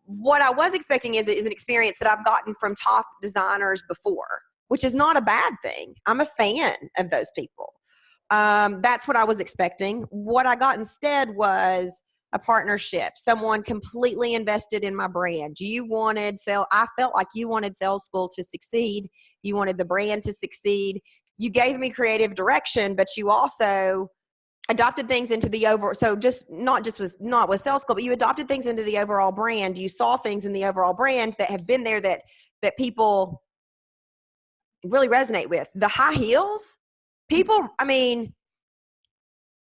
What I was expecting is an experience that I've gotten from top designers before, which is not a bad thing. I'm a fan of those people. That's what I was expecting. What I got instead was a partnership, someone completely invested in my brand. I felt like you wanted Sales School to succeed. You wanted the brand to succeed. You gave me creative direction, but you also adopted things into the overall, so not with Sales School, but you adopted things into the overall brand. You saw things in the overall brand that have been there that people really resonate with. The high heels, people, I mean,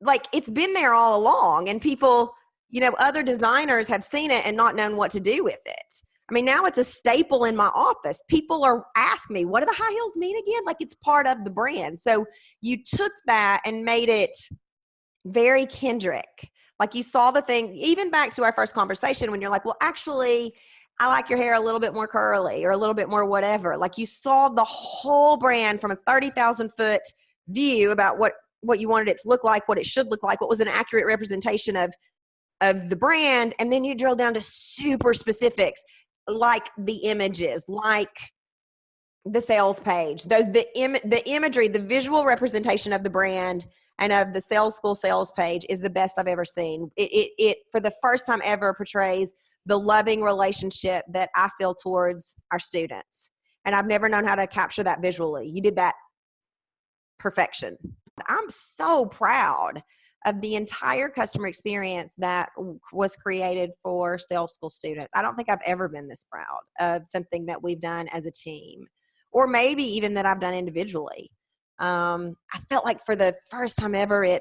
like, it's been there all along, and people, other designers have seen it and not known what to do with it. I mean, now it's a staple in my office. People are asking me, what do the high heels mean again? Like, it's part of the brand. So you took that and made it very Kendrick. Like, you saw the thing, even back to our first conversation when you're like, well, actually, I like your hair a little bit more curly or a little bit more whatever. Like, you saw the whole brand from a 30,000 foot view about what you wanted it to look like, what it should look like, what was an accurate representation of the brand. And then you drill down to super specifics, like the images, like the sales page, the imagery, the visual representation of the brand and of the Sales School sales page is the best I've ever seen. It for the first time ever portrays the loving relationship that I feel towards our students. And I've never known how to capture that visually. You did that perfection. I'm so proud of the entire customer experience that was created for Sales School students. I don't think I've ever been this proud of something that we've done as a team, or maybe even that I've done individually. I felt like for the first time ever,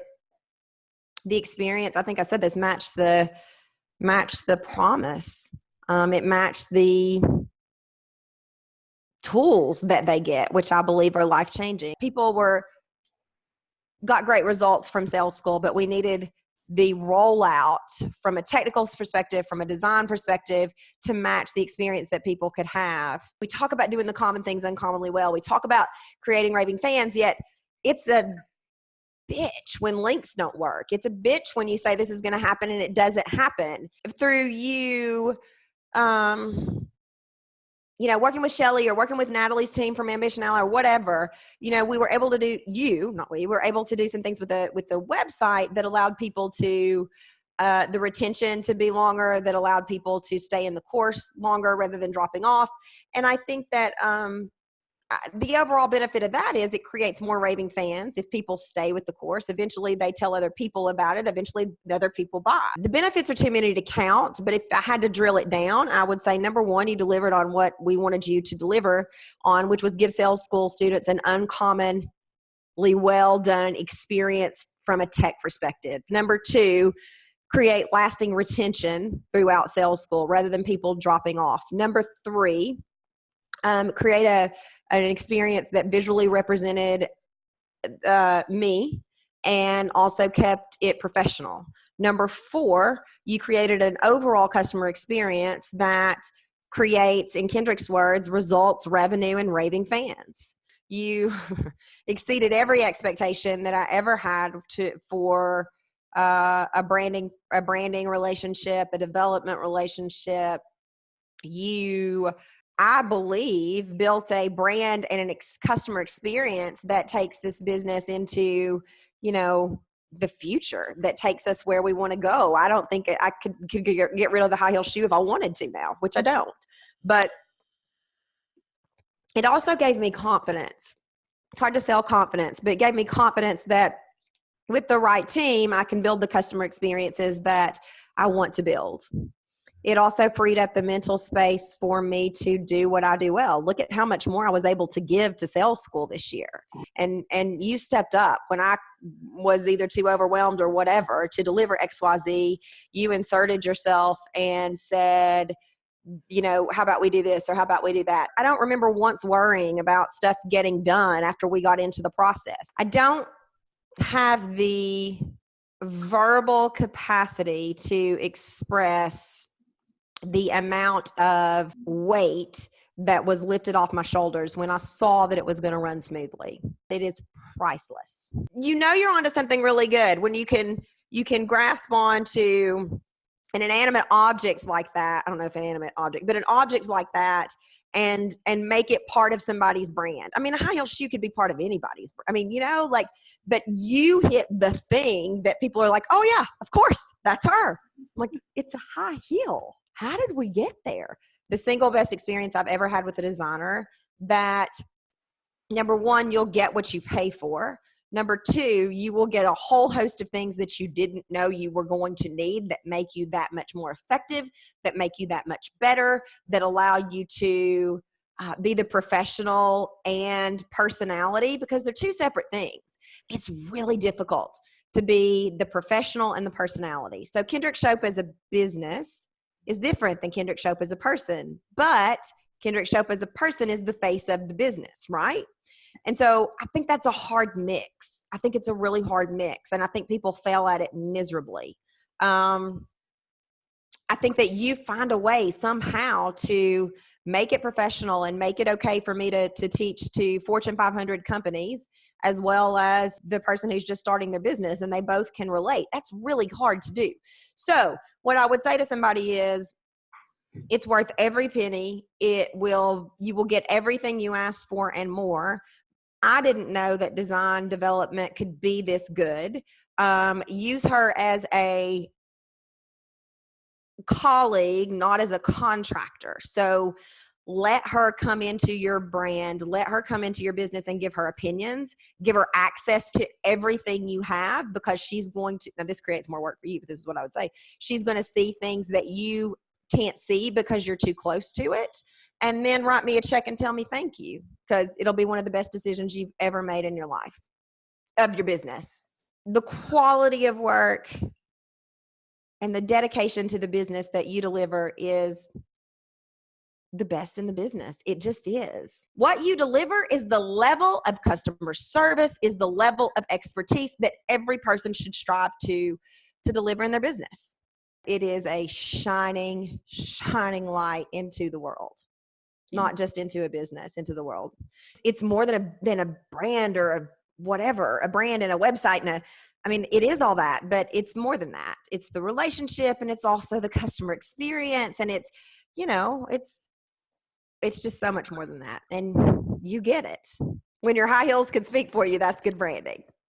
the experience, I think I said this, matched the promise. It matched the tools that they get, which I believe are life-changing. People got great results from Sales School, but we needed the rollout from a technical perspective, from a design perspective, to match the experience that people could have. We talk about doing the common things uncommonly well. We talk about creating raving fans, yet it's a bitch when links don't work. It's a bitch when you say this is going to happen and it doesn't happen. Through you, working with Shelly or working with Natalie's team from Ambition Ally or whatever, we were able to do, we were able to do some things with the website that allowed people to, the retention to be longer, that allowed people to stay in the course longer rather than dropping off. And I think that the overall benefit of that is it creates more raving fans. If people stay with the course, eventually they tell other people about it. Eventually other people buy. The benefits are too many to count, but if I had to drill it down, I would say, number one, you delivered on what we wanted you to deliver on, which was give Sales School students an uncommonly well done experience from a tech perspective. Number two, create lasting retention throughout Sales School rather than people dropping off. Number three, create an experience that visually represented me and also kept it professional. Number four, you created an overall customer experience that creates, in Kendrick's words, results, revenue, and raving fans. You exceeded every expectation that I ever had for a branding relationship, a development relationship. I believe, built a brand and a customer experience that takes this business into, the future, that takes us where we want to go. I don't think I could get rid of the high heel shoe if I wanted to now, which I don't. But it also gave me confidence. It's hard to sell confidence, but it gave me confidence that with the right team, I can build the customer experiences that I want to build. It also freed up the mental space for me to do what I do well. Look at how much more I was able to give to Sales School this year. And you stepped up when I was either too overwhelmed or whatever to deliver XYZ. You inserted yourself and said, how about we do this or how about we do that? I don't remember once worrying about stuff getting done after we got into the process. I don't have the verbal capacity to express the amount of weight that was lifted off my shoulders when I saw that it was going to run smoothly. It is priceless. You're onto something really good when you can grasp on to an inanimate object like that, I don't know if an inanimate object, but an object like that, and make it part of somebody's brand. I mean, a high heel shoe could be part of anybody's. I mean, like, but you hit the thing that people are like, oh yeah, of course, that's her. I'm like, it's a high heel. How did we get there? The single best experience I've ever had with a designer, that number one, you'll get what you pay for. Number two, you will get a whole host of things that you didn't know you were going to need that make you that much more effective, that make you that much better, that allow you to be the professional and personality, because they're two separate things. It's really difficult to be the professional and the personality. So Kendrick Shope as a business is different than Kendrick Shope as a person, but Kendrick Shope as a person is the face of the business, right? And so I think that's a hard mix. I think it's a really hard mix. And I think people fail at it miserably. I think that you find a way somehow to make it professional and make it okay for me to teach to Fortune 500 companies, as well as the person who's just starting their business, and they both can relate. That's really hard to do. So what I would say to somebody is, it's worth every penny. You will get everything you asked for and more. I didn't know that design development could be this good. Use her as a colleague, not as a contractor. So let her come into your brand, let her come into your business and give her opinions, give her access to everything you have, because she's going to, now this creates more work for you, but this is what I would say. She's going to see things that you can't see because you're too close to it. And then write me a check and tell me thank you, because it'll be one of the best decisions you've ever made in your life, of your business. The quality of work and the dedication to the business that you deliver is the best in the business. It just is. What you deliver is the level of customer service, is the level of expertise that every person should strive to deliver in their business. It is a shining, shining light into the world. Not just into a business, into the world. It's more than a brand or a whatever, a brand and a website I mean, it is all that, but it's more than that. It's the relationship, and it's also the customer experience, and it's just so much more than that. And you get it. When your high heels can speak for you, that's good branding.